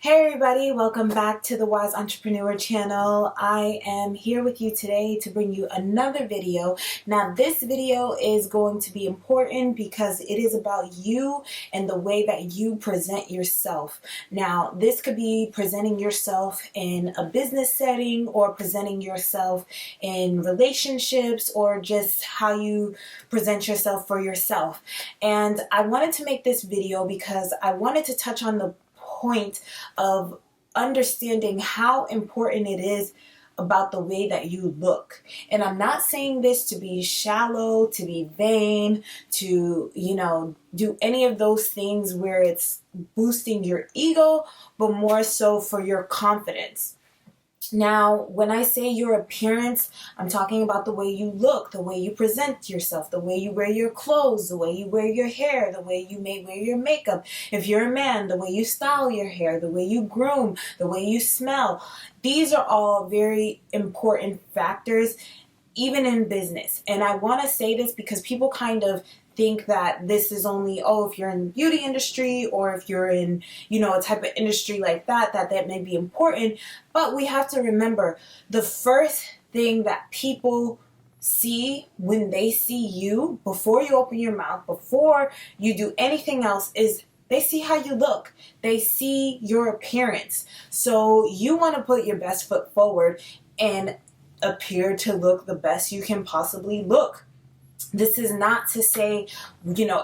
Hey everybody, welcome back to the Wise Entrepreneur channel. I am here with you today to bring you another video. Now this video is going to be important because it is about you and the way that you present yourself. Now this could be presenting yourself in a business setting or presenting yourself in relationships or just how you present yourself for yourself. And I wanted to make this video because I wanted to touch on the point of understanding how important it is about the way that you look. And I'm not saying this to be shallow, to be vain, to, do any of those things where it's boosting your ego, but more so for your confidence. Now, when I say your appearance, I'm talking about the way you look, the way you present yourself, the way you wear your clothes, the way you wear your hair, the way you may wear your makeup. If you're a man, the way you style your hair, the way you groom, the way you smell. These are all very important factors, even in business. And I want to say this because people kind of think that this is only, if you're in the beauty industry or if you're in, a type of industry like that may be important. But we have to remember the first thing that people see when they see you, before you open your mouth, before you do anything else, is they see how you look. They see your appearance. So you want to put your best foot forward and appear to look the best you can possibly look. This is not to say,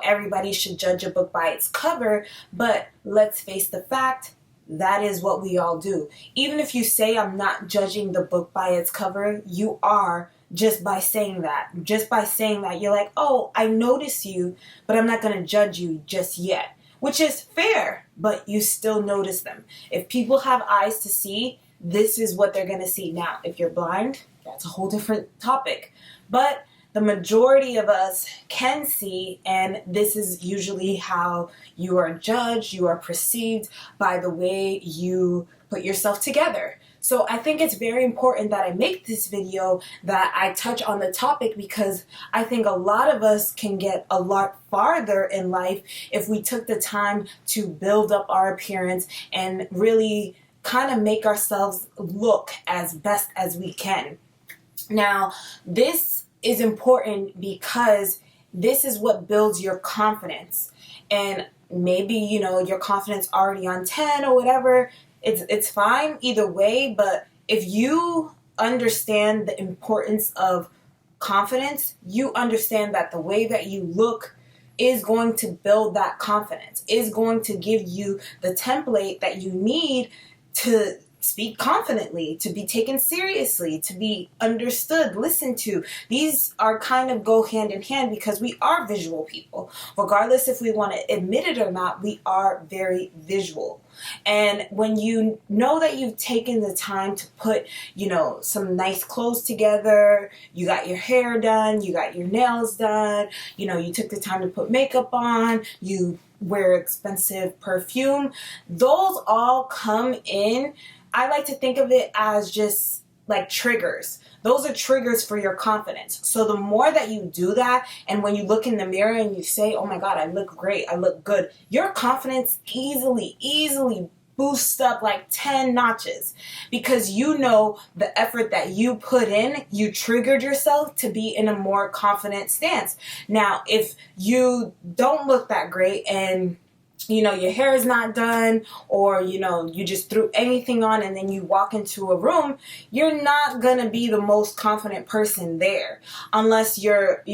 everybody should judge a book by its cover, but let's face the fact, that is what we all do. Even if you say I'm not judging the book by its cover, you are just by saying that. Just by saying that, you're like, I notice you, but I'm not going to judge you just yet, which is fair, but you still notice them. If people have eyes to see, this is what they're going to see. Now, if you're blind, that's a whole different topic. But the majority of us can see, and this is usually how you are judged, you are perceived by the way you put yourself together. So I think it's very important that I make this video, that I touch on the topic, because I think a lot of us can get a lot farther in life if we took the time to build up our appearance and really kind of make ourselves look as best as we can. Now, this is important because this is what builds your confidence. And maybe, your confidence already on 10 or whatever, it's fine either way. But if you understand the importance of confidence, you understand that the way that you look is going to build that confidence, is going to give you the template that you need to speak confidently, to be taken seriously, to be understood, listened to. These are kind of go hand in hand because we are visual people. Regardless if we want to admit it or not, we are very visual. And when you know that you've taken the time to put, some nice clothes together, you got your hair done, you got your nails done, you took the time to put makeup on, you wear expensive perfume, those all come in. I like to think of it as just like triggers. Those are triggers for your confidence. So the more that you do that, and when you look in the mirror and you say, oh my God, I look great, I look good, your confidence easily boosts up like 10 notches, because the effort that you put in, you triggered yourself to be in a more confident stance. Now, if you don't look that great and your hair is not done, or, you just threw anything on and then you walk into a room, you're not going to be the most confident person there unless you're,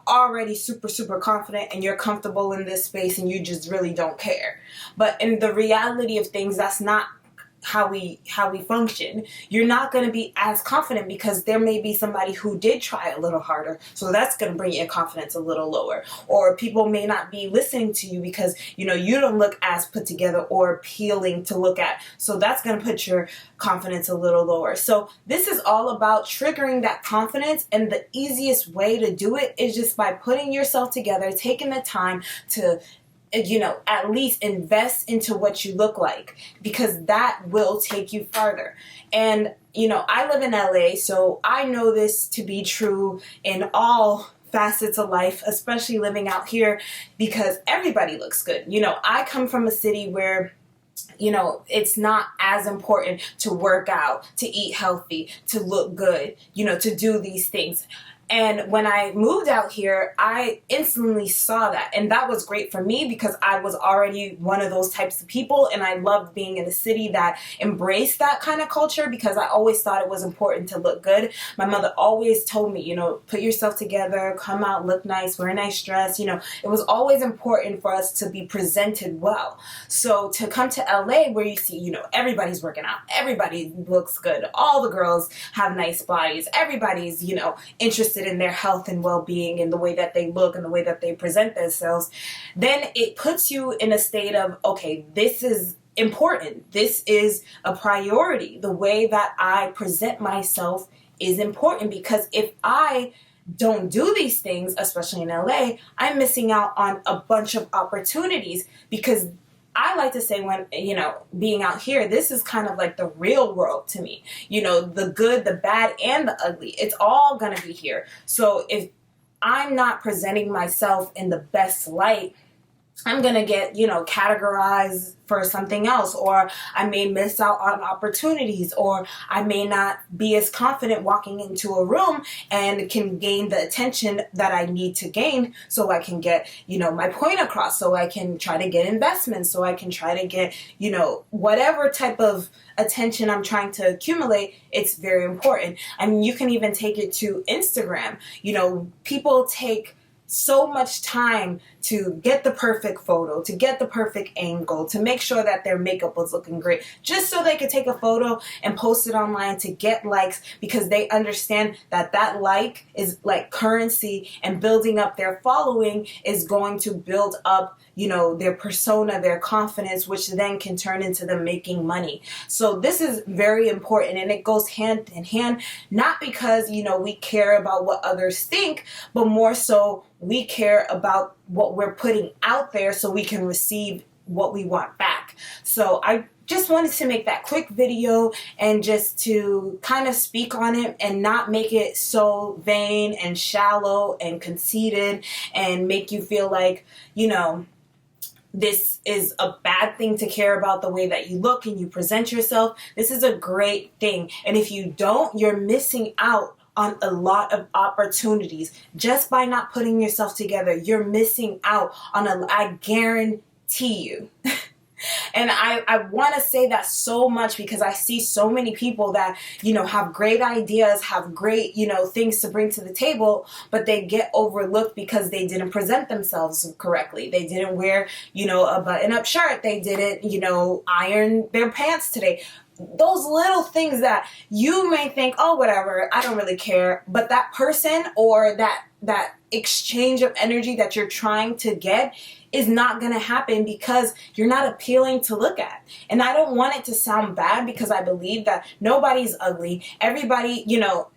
already super confident and you're comfortable in this space and you just really don't care. But in the reality of things, that's not how we function. You're not going to be as confident because there may be somebody who did try a little harder, so that's going to bring your confidence a little lower. Or people may not be listening to you because you don't look as put together or appealing to look at, so that's going to put your confidence a little lower. So this is all about triggering that confidence, and the easiest way to do it is just by putting yourself together, taking the time to at least invest into what you look like, because that will take you farther. And, I live in LA, so I know this to be true in all facets of life, especially living out here, because everybody looks good. I come from a city where it's not as important to work out, to eat healthy, to look good, to do these things. And when I moved out here, I instantly saw that. And that was great for me because I was already one of those types of people. And I loved being in a city that embraced that kind of culture because I always thought it was important to look good. My mother always told me, put yourself together, come out, look nice, wear a nice dress. It was always important for us to be presented well. So to come to LA where you see, everybody's working out, everybody looks good, all the girls have nice bodies, everybody's, interested in their health and well-being and the way that they look and the way that they present themselves, then it puts you in a state of, okay, this is important. This is a priority. The way that I present myself is important because if I don't do these things, especially in LA, I'm missing out on a bunch of opportunities because I like to say when, being out here, this is kind of like the real world to me. The good, the bad, and the ugly. It's all going to be here. So if I'm not presenting myself in the best light, I'm going to get, categorized for something else, or I may miss out on opportunities, or I may not be as confident walking into a room and can gain the attention that I need to gain so I can get, my point across, so I can try to get investments, so I can try to get, whatever type of attention I'm trying to accumulate. It's very important. I mean, you can even take it to Instagram. People take so much time to get the perfect photo, to get the perfect angle, to make sure that their makeup was looking great, just so they could take a photo and post it online to get likes, because they understand that that like is like currency, and building up their following is going to build up, their persona, their confidence, which then can turn into them making money. So this is very important, and it goes hand in hand, not because, we care about what others think, but more so we care about what we're putting out there so we can receive what we want back. So I just wanted to make that quick video and just to kind of speak on it and not make it so vain and shallow and conceited and make you feel like, this is a bad thing to care about the way that you look and you present yourself. This is a great thing. And if you don't, you're missing out on a lot of opportunities. Just by not putting yourself together, you're missing out on I guarantee you. And I want to say that so much because I see so many people that, have great ideas, have great, things to bring to the table, but they get overlooked because they didn't present themselves correctly. They didn't wear, a button-up shirt. They didn't, iron their pants today. Those little things that you may think, oh, whatever, I don't really care. But that person or that exchange of energy that you're trying to get is not going to happen because you're not appealing to look at. And I don't want it to sound bad because I believe that nobody's ugly. Everybody,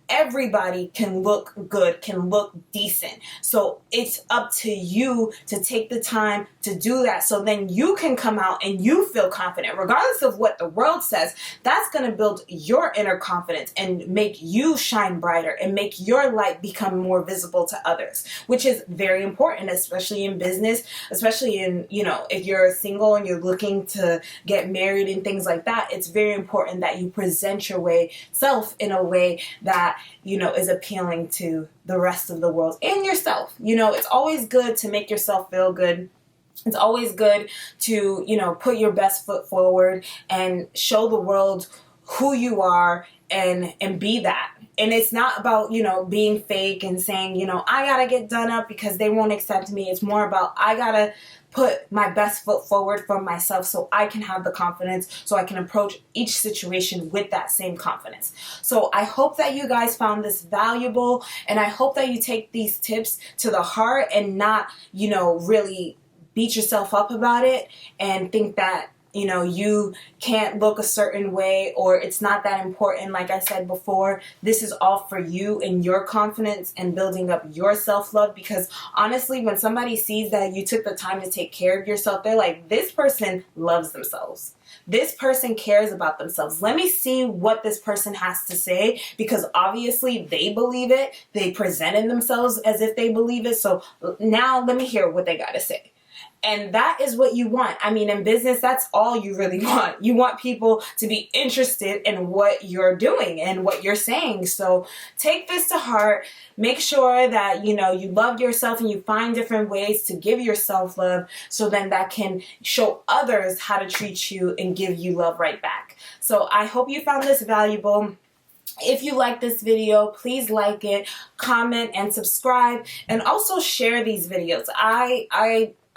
everybody can look good, can look decent. So it's up to you to take the time to do that. So then you can come out and you feel confident, regardless of what the world says. That's going to build your inner confidence and make you shine brighter and make your light become more visible to others, which is very important, especially in business, especially in, if you're single and you're looking to get married and things like that. It's very important that you present your self in a way that is appealing to the rest of the world and yourself. It's always good to make yourself feel good. It's always good to, put your best foot forward and show the world who you are and be that. And it's not about, being fake and saying, I gotta get done up because they won't accept me. It's more about I gotta put my best foot forward for myself so I can have the confidence, so I can approach each situation with that same confidence. So I hope that you guys found this valuable, and I hope that you take these tips to the heart and not, really beat yourself up about it and think that, you can't look a certain way or it's not that important. Like I said before, this is all for you and your confidence and building up your self-love, because honestly, when somebody sees that you took the time to take care of yourself, they're like, this person loves themselves. This person cares about themselves. Let me see what this person has to say, because obviously they believe it. They presented themselves as if they believe it. So now let me hear what they got to say. And that is what you want. I mean, in business, that's all you really want. You want people to be interested in what you're doing and what you're saying. So take this to heart. Make sure that, you love yourself and you find different ways to give yourself love, so then that can show others how to treat you and give you love right back. So I hope you found this valuable. If you like this video, please like it, comment, and subscribe, and also share these videos.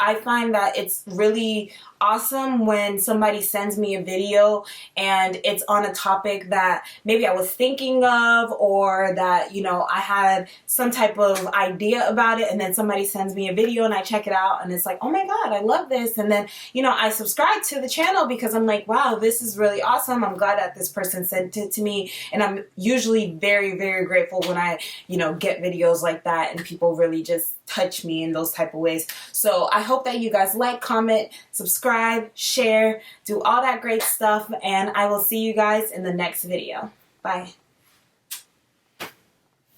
I find that it's really awesome when somebody sends me a video and it's on a topic that maybe I was thinking of, or that, I had some type of idea about it, and then somebody sends me a video and I check it out and it's like, oh my God, I love this. And then, I subscribe to the channel because I'm like, wow, this is really awesome. I'm glad that this person sent it to me. And I'm usually very, very grateful when I, get videos like that and people really just touch me in those type of ways. So I hope that you guys like, comment, subscribe, share, do all that great stuff, and I will see you guys in the next video. Bye.